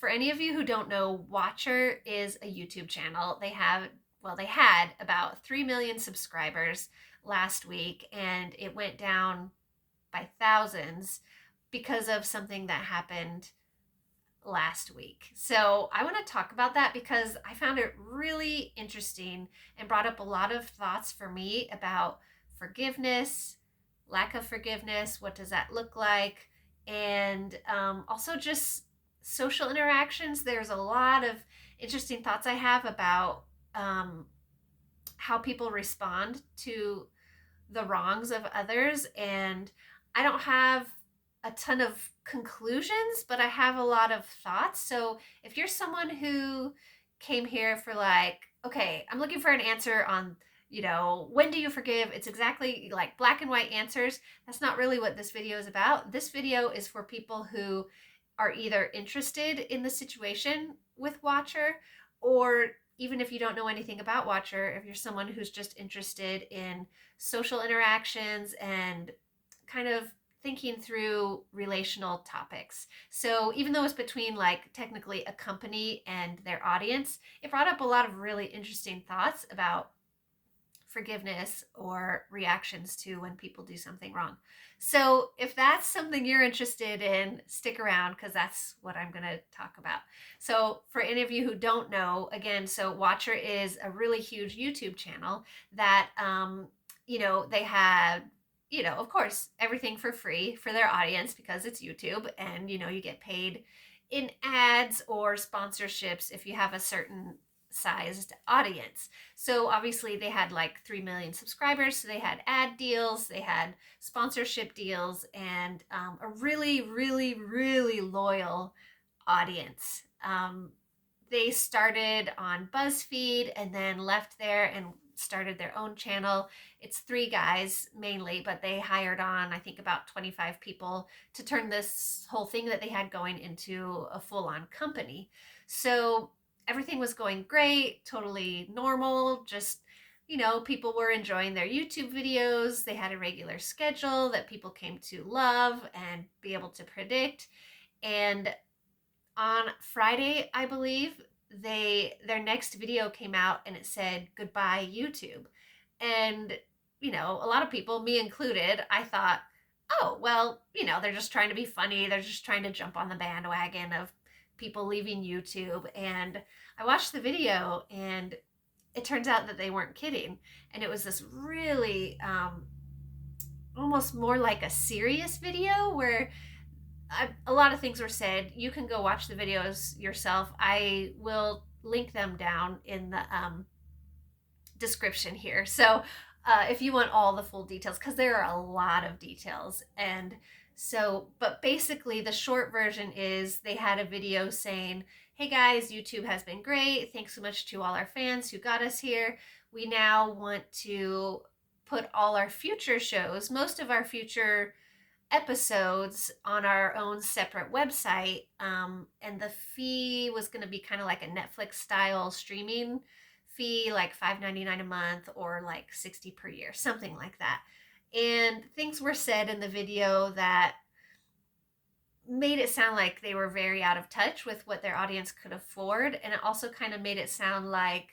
for any of you who don't know, Watcher is a YouTube channel. They had about 3 million subscribers last week, and it went down by thousands because of something that happened last week. So I want to talk about that because I found it really interesting and brought up a lot of thoughts for me about forgiveness, lack of forgiveness, what does that look like, and also just social interactions. There's a lot of interesting thoughts I have about how people respond to the wrongs of others. And I don't have a ton of conclusions, but I have a lot of thoughts. So if you're someone who came here for like, okay, I'm looking for an answer on, when do you forgive? It's exactly like black and white answers. That's not really what this video is about. This video is for people who are either interested in the situation with Watcher, or even if you don't know anything about Watcher, if you're someone who's just interested in social interactions and kind of thinking through relational topics. So even though it's between like technically a company and their audience, it brought up a lot of really interesting thoughts about forgiveness or reactions to when people do something wrong. So if that's something you're interested in, stick around because that's what I'm going to talk about. So for any of you who don't know, again, so Watcher is a really huge YouTube channel that, they had, of course, everything for free for their audience because it's YouTube, and, you get paid in ads or sponsorships if you have a certain sized audience. So obviously they had like 3 million subscribers, so they had ad deals, they had sponsorship deals, and a really, really, really loyal audience. They started on BuzzFeed and then left there and started their own channel. It's 3 guys mainly, but they hired on, I think, about 25 people to turn this whole thing that they had going into a full-on company. So everything was going great, totally normal, just, people were enjoying their YouTube videos. They had a regular schedule that people came to love and be able to predict. And on Friday, I believe, their next video came out and it said goodbye YouTube. And a lot of people, me included, I thought, oh well, they're just trying to be funny, they're just trying to jump on the bandwagon of people leaving YouTube. And I watched the video and it turns out that they weren't kidding, and it was this really almost more like a serious video where a lot of things were said. You can go watch the videos yourself. I will link them down in the description here. So if you want all the full details, because there are a lot of details. And so, but basically the short version is they had a video saying, hey guys, YouTube has been great. Thanks so much to all our fans who got us here. We now want to put all our future shows, most of our future episodes, on our own separate website. And the fee was going to be kind of like a Netflix style streaming fee, like $5.99 a month or like $60 per year, something like that. And things were said in the video that made it sound like they were very out of touch with what their audience could afford. And it also kind of made it sound like,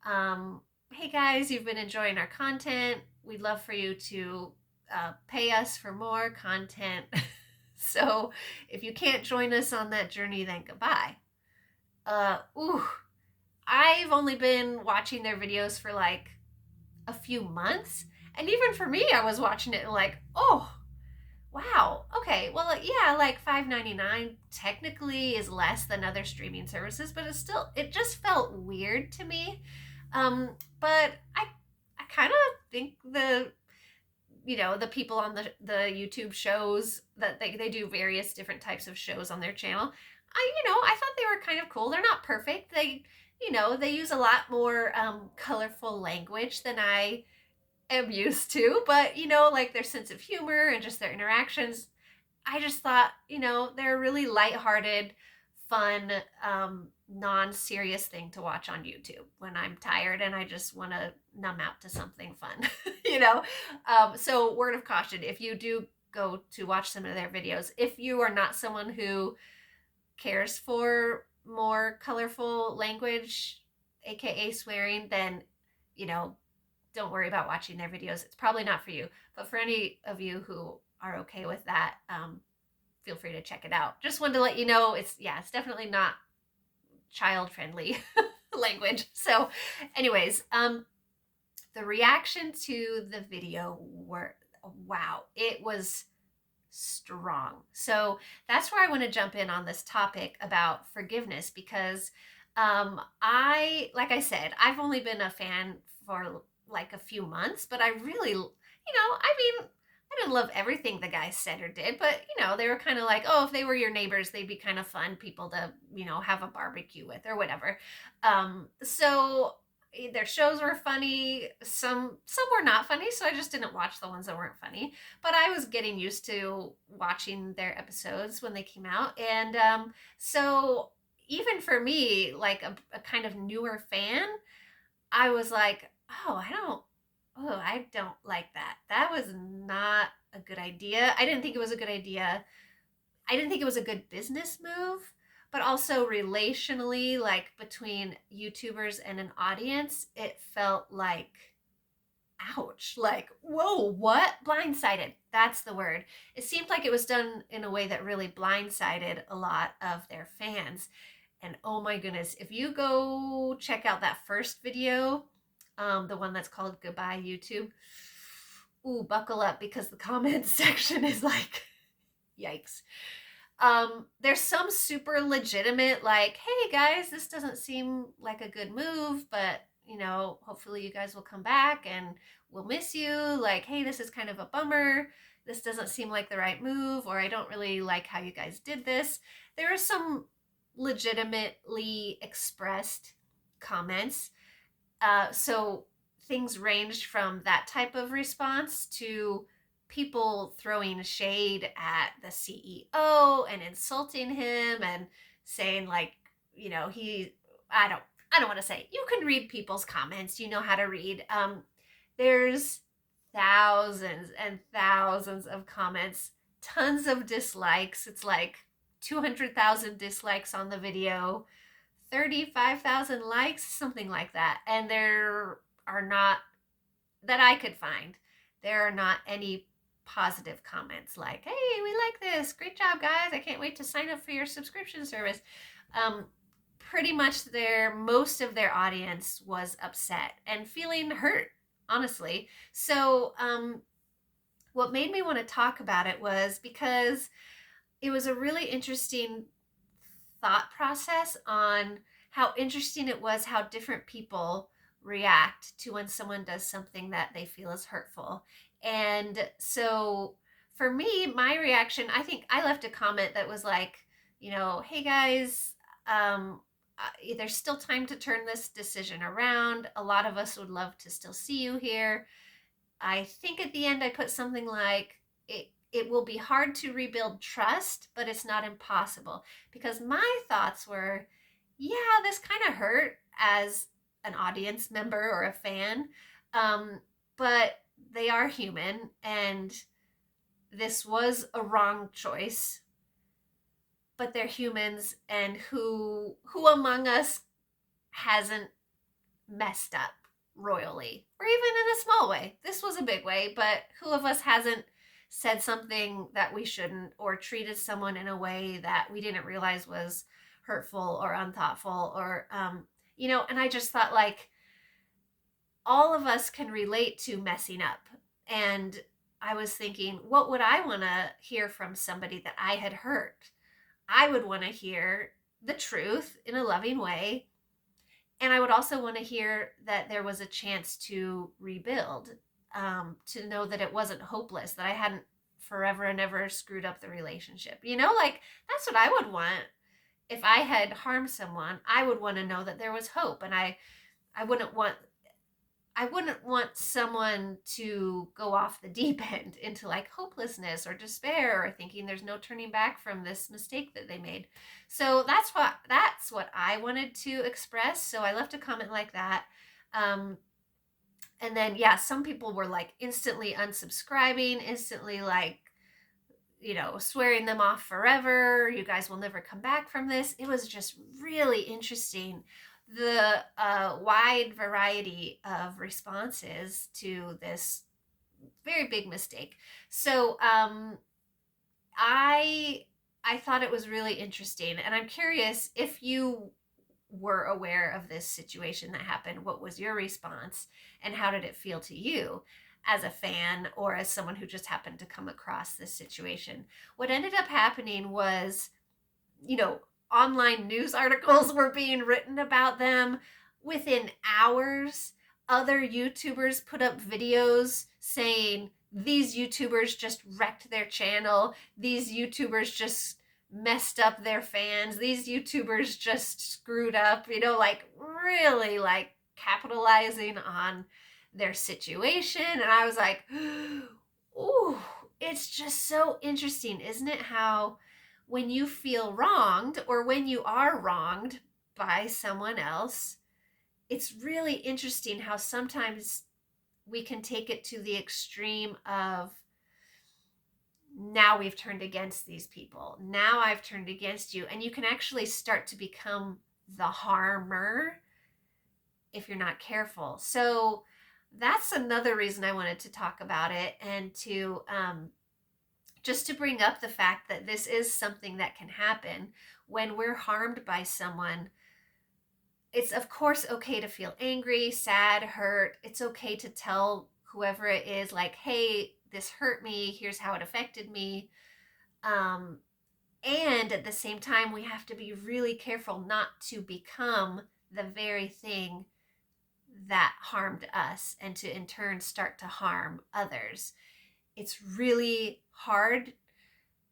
hey guys, you've been enjoying our content. We'd love for you to pay us for more content. So if you can't join us on that journey, then goodbye. I've only been watching their videos for like a few months. And even for me, I was watching it and like, oh, wow. Okay. Well, yeah, like $5.99 technically is less than other streaming services, but it just felt weird to me. But I kind of think the people on the YouTube shows that they do various different types of shows on their channel. I thought they were kind of cool. They're not perfect. They use a lot more colorful language than I am used to, but like their sense of humor and just their interactions, I just thought, they're a really lighthearted, fun, non-serious thing to watch on YouTube when I'm tired and I just want to numb out to something fun. So word of caution, if you do go to watch some of their videos, if you are not someone who cares for more colorful language, aka swearing, then, you know, don't worry about watching their videos. It's probably not for you. But for any of you who are okay with that, feel free to check it out. Just wanted to let you know it's definitely not child friendly language. So, anyways, the reaction to the video were wow, it was strong. So that's where I want to jump in on this topic about forgiveness because like I said, I've only been a fan for like a few months, but I really, I mean, I didn't love everything the guy said or did, but they were kind of like, oh, if they were your neighbors, they'd be kind of fun people to, have a barbecue with or whatever. So their shows were funny. Some were not funny, so I just didn't watch the ones that weren't funny. But I was getting used to watching their episodes when they came out, and so even for me, like a kind of newer fan, I was like, I don't like that. That was not a good idea. I didn't think it was a good idea. I didn't think it was a good business move, but also relationally, like between YouTubers and an audience, it felt like, ouch, like, whoa, what? Blindsided. That's the word. It seemed like it was done in a way that really blindsided a lot of their fans. And oh my goodness, if you go check out that first video, the one that's called Goodbye YouTube, ooh, buckle up because the comments section is like, yikes. There's some super legitimate, like, hey guys, this doesn't seem like a good move, but hopefully you guys will come back and we'll miss you. Like, hey, this is kind of a bummer. This doesn't seem like the right move, or I don't really like how you guys did this. There are some legitimately expressed comments. So things ranged from that type of response to people throwing shade at the CEO and insulting him and saying like, I don't want to say. You can read people's comments. You know how to read. There's thousands and thousands of comments, tons of dislikes. It's like 200,000 dislikes on the video, 35,000 likes, something like that. And there are not, that I could find, there are not any positive comments like, hey, we like this. Great job, guys. I can't wait to sign up for your subscription service. Pretty much most of their audience was upset and feeling hurt, honestly. So what made me want to talk about it was because it was a really interesting thought process on how interesting it was how different people react to when someone does something that they feel is hurtful. And so for me, my reaction, I think I left a comment that was like, hey guys, there's still time to turn this decision around. A lot of us would love to still see you here. I think at the end I put something like, it will be hard to rebuild trust, but it's not impossible. Because my thoughts were, yeah, this kind of hurt as an audience member or a fan, but they are human, and this was a wrong choice. But they're humans, and who among us hasn't messed up royally, or even in a small way? This was a big way, but who of us hasn't said something that we shouldn't, or treated someone in a way that we didn't realize was hurtful or unthoughtful, or and I just thought, like, all of us can relate to messing up. And I was thinking, what would I want to hear from somebody that I had hurt? I would want to hear the truth in a loving way. And I would also want to hear that there was a chance to rebuild, to know that it wasn't hopeless, that I hadn't forever and ever screwed up the relationship. Like, that's what I would want. If I had harmed someone, I would want to know that there was hope. And I wouldn't want someone to go off the deep end into like hopelessness or despair, or thinking there's no turning back from this mistake that they made. So that's what I wanted to express. So I left a comment like that. And then, yeah, some people were like instantly unsubscribing, instantly like swearing them off forever. You guys will never come back from this. It was just really interesting. The wide variety of responses to this very big mistake. So I I thought it was really interesting, and I'm curious if you were aware of this situation that happened. What was your response, and how did it feel to you as a fan or as someone who just happened to come across this situation? What ended up happening was, you know, online news articles were being written about them within hours. Other YouTubers put up videos saying these YouTubers just wrecked their channel. These YouTubers just messed up their fans. These YouTubers just screwed up, like really like capitalizing on their situation. And I was like, ooh, it's just so interesting, isn't it? How when you feel wronged or when you are wronged by someone else, it's really interesting how sometimes we can take it to the extreme of, now we've turned against these people. Now I've turned against you. And you can actually start to become the harmer if you're not careful. So that's another reason I wanted to talk about it, and to just to bring up the fact that this is something that can happen when we're harmed by someone. It's of course okay to feel angry, sad, hurt. It's okay to tell whoever it is, like, hey, this hurt me. Here's how it affected me. And at the same time, we have to be really careful not to become the very thing that harmed us and to in turn start to harm others. It's really hard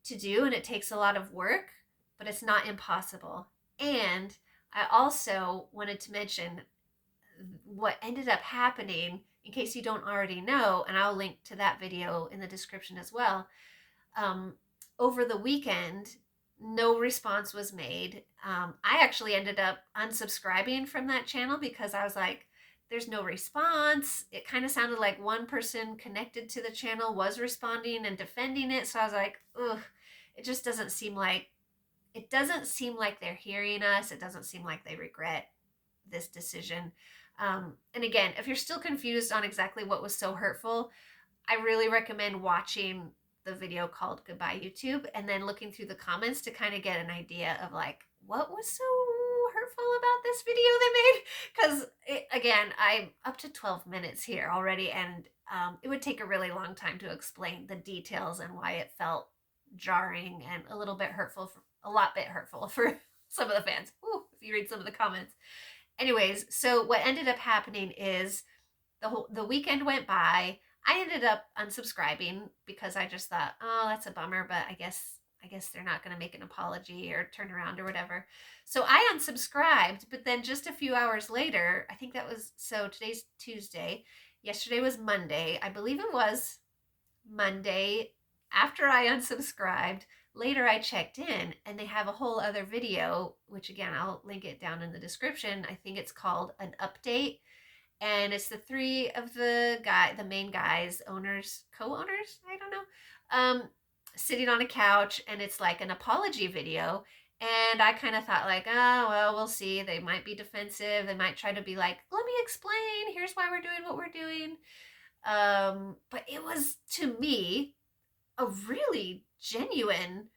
to do and it takes a lot of work, but it's not impossible. And I also wanted to mention what ended up happening, in case you don't already know, and I'll link to that video in the description as well. Over the weekend, no response was made. I actually ended up unsubscribing from that channel because I was like, there's no response. It kind of sounded like one person connected to the channel was responding and defending it. So I was like, ugh, it just doesn't seem like they're hearing us. It doesn't seem like they regret this decision. And again, if you're still confused on exactly what was so hurtful, I really recommend watching the video called Goodbye YouTube and then looking through the comments to kind of get an idea of like, what was so hurtful about this video they made? Because again, I'm up to 12 minutes here already, and it would take a really long time to explain the details and why it felt jarring and a lot bit hurtful for some of the fans. Ooh, if you read some of the comments. Anyways, so what ended up happening is the weekend went by. I ended up unsubscribing because I just thought, oh, that's a bummer, but I guess they're not going to make an apology or turn around or whatever. So I unsubscribed, but then just a few hours later, I think today's Tuesday. Yesterday was Monday. I believe it was Monday. After I unsubscribed, later I checked in and they have a whole other video, which again, I'll link it down in the description. I think it's called an update. And it's the three of the main guys, owners, co-owners, I don't know, sitting on a couch, and it's like an apology video. And I kind of thought like, oh, well, we'll see. They might be defensive. They might try to be like, let me explain. Here's why we're doing what we're doing. But it was, to me, a really genuine,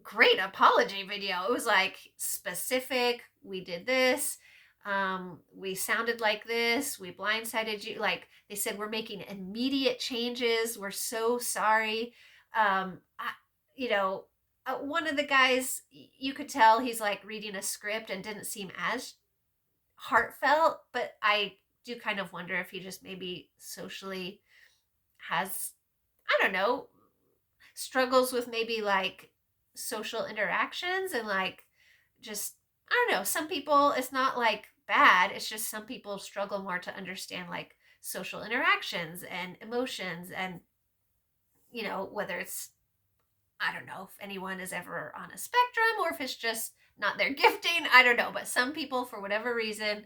great apology video. It was like specific. We did this. We sounded like this. We blindsided you. Like they said, we're making immediate changes. We're so sorry. One of the guys, you could tell he's like reading a script and didn't seem as heartfelt, but I do kind of wonder if he just maybe socially has, I don't know, struggles with maybe like social interactions and like just, I don't know, some people, it's not like bad, it's just some people struggle more to understand like social interactions and emotions, and whether it's, I don't know if anyone is ever on a spectrum or if it's just not their gifting, I don't know, but some people for whatever reason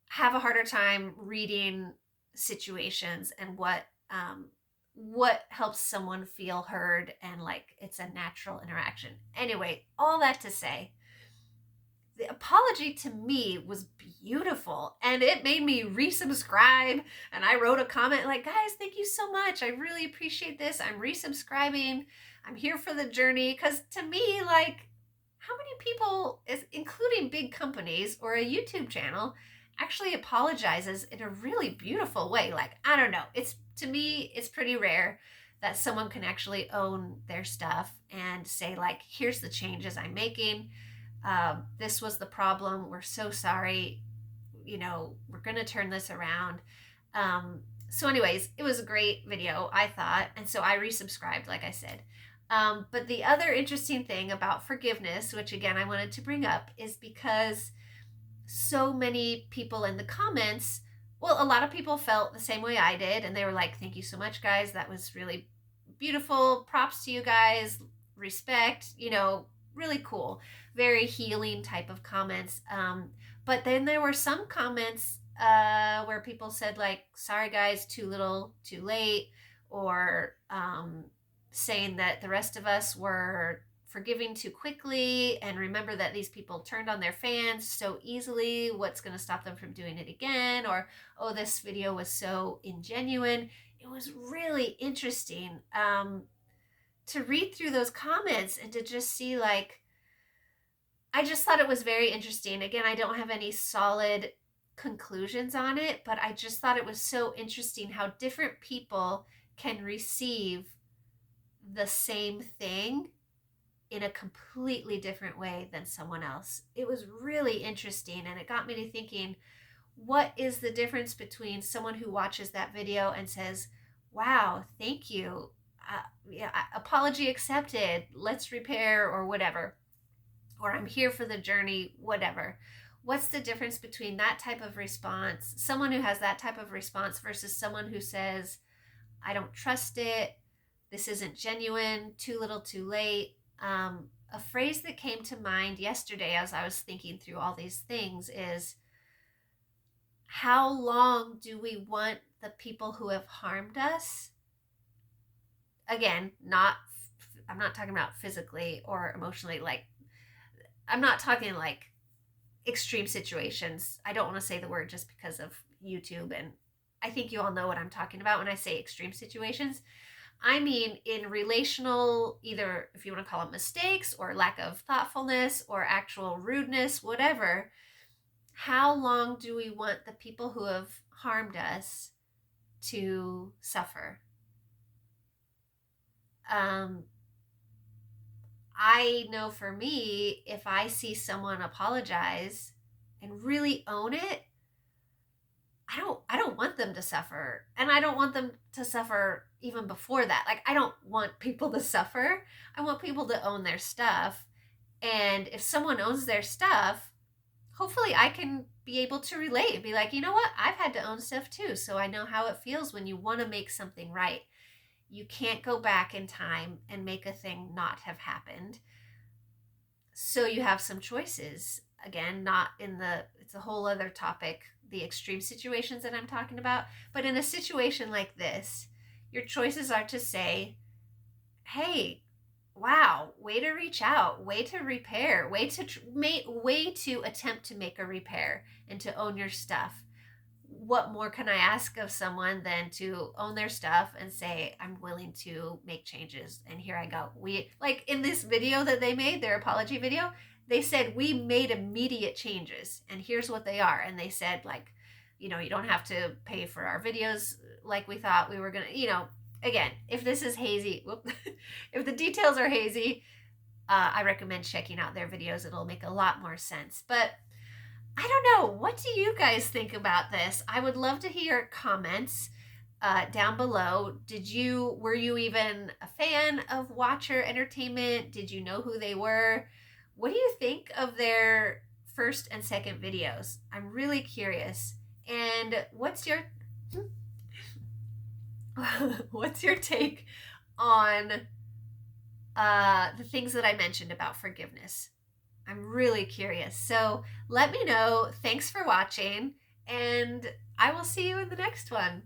have a harder time reading situations and what what helps someone feel heard and like it's a natural interaction. Anyway, all that to say, the apology to me was beautiful and it made me resubscribe. And I wrote a comment like, guys, thank you so much. I really appreciate this. I'm resubscribing. I'm here for the journey. Because to me, like, how many people, including big companies or a YouTube channel, actually apologizes in a really beautiful way? Like, I don't know. It's, to me, it's pretty rare that someone can actually own their stuff and say, like, here's the changes I'm making. This was the problem. We're so sorry. We're going to turn this around. So, anyways, it was a great video, I thought. And so I resubscribed, like I said. But the other interesting thing about forgiveness, which again I wanted to bring up, is because so many people in the comments, well, a lot of people felt the same way I did. And they were like, thank you so much, guys. That was really beautiful. Props to you guys. Respect, really cool. Very healing type of comments. But then there were some comments where people said, like, sorry, guys, too little, too late, or saying that the rest of us were forgiving too quickly, and remember that these people turned on their fans so easily. What's going to stop them from doing it again? Or, oh, this video was so ingenuine. It was really interesting to read through those comments and to just see, like, I just thought it was very interesting. Again, I don't have any solid conclusions on it, but I just thought it was so interesting how different people can receive the same thing in a completely different way than someone else. It was really interesting, and it got me to thinking, what is the difference between someone who watches that video and says, wow, thank you, yeah, apology accepted, let's repair, or whatever, or I'm here for the journey, whatever. What's the difference between that type of response, someone who has that type of response, versus someone who says, I don't trust it, this isn't genuine, too little, too late? A phrase that came to mind yesterday as I was thinking through all these things is, how long do we want the people who have harmed us? Again, I'm not talking about physically or emotionally. Like, I'm not talking like extreme situations. I don't want to say the word just because of YouTube, and I think you all know what I'm talking about when I say extreme situations. I mean in relational, either if you want to call it mistakes or lack of thoughtfulness or actual rudeness, whatever. How long do we want the people who have harmed us to suffer? I know for me, if I see someone apologize and really own it, I don't want them to suffer. And I don't want them to suffer even before that. Like, I don't want people to suffer. I want people to own their stuff. And if someone owns their stuff, hopefully I can be able to relate and be like, you know what? I've had to own stuff too. So I know how it feels when you want to make something right. You can't go back in time and make a thing not have happened. So you have some choices. Again, not in it's a whole other topic, the extreme situations that I'm talking about. But in a situation like this, your choices are to say, hey, wow, way to reach out, way to repair, way to attempt to make a repair and to own your stuff. What more can I ask of someone than to own their stuff and say, I'm willing to make changes, and here I go. We, like in this video that they made, their apology video, they said we made immediate changes and here's what they are. And they said, like, you don't have to pay for our videos like we thought we were gonna, again, if this is hazy, if the details are hazy, I recommend checking out their videos. It'll make a lot more sense. But I don't know. What do you guys think about this? I would love to hear comments down below. Were you even a fan of Watcher Entertainment? Did you know who they were? What do you think of their first and second videos? I'm really curious. And what's your take on the things that I mentioned about forgiveness? I'm really curious. So let me know. Thanks for watching, and I will see you in the next one.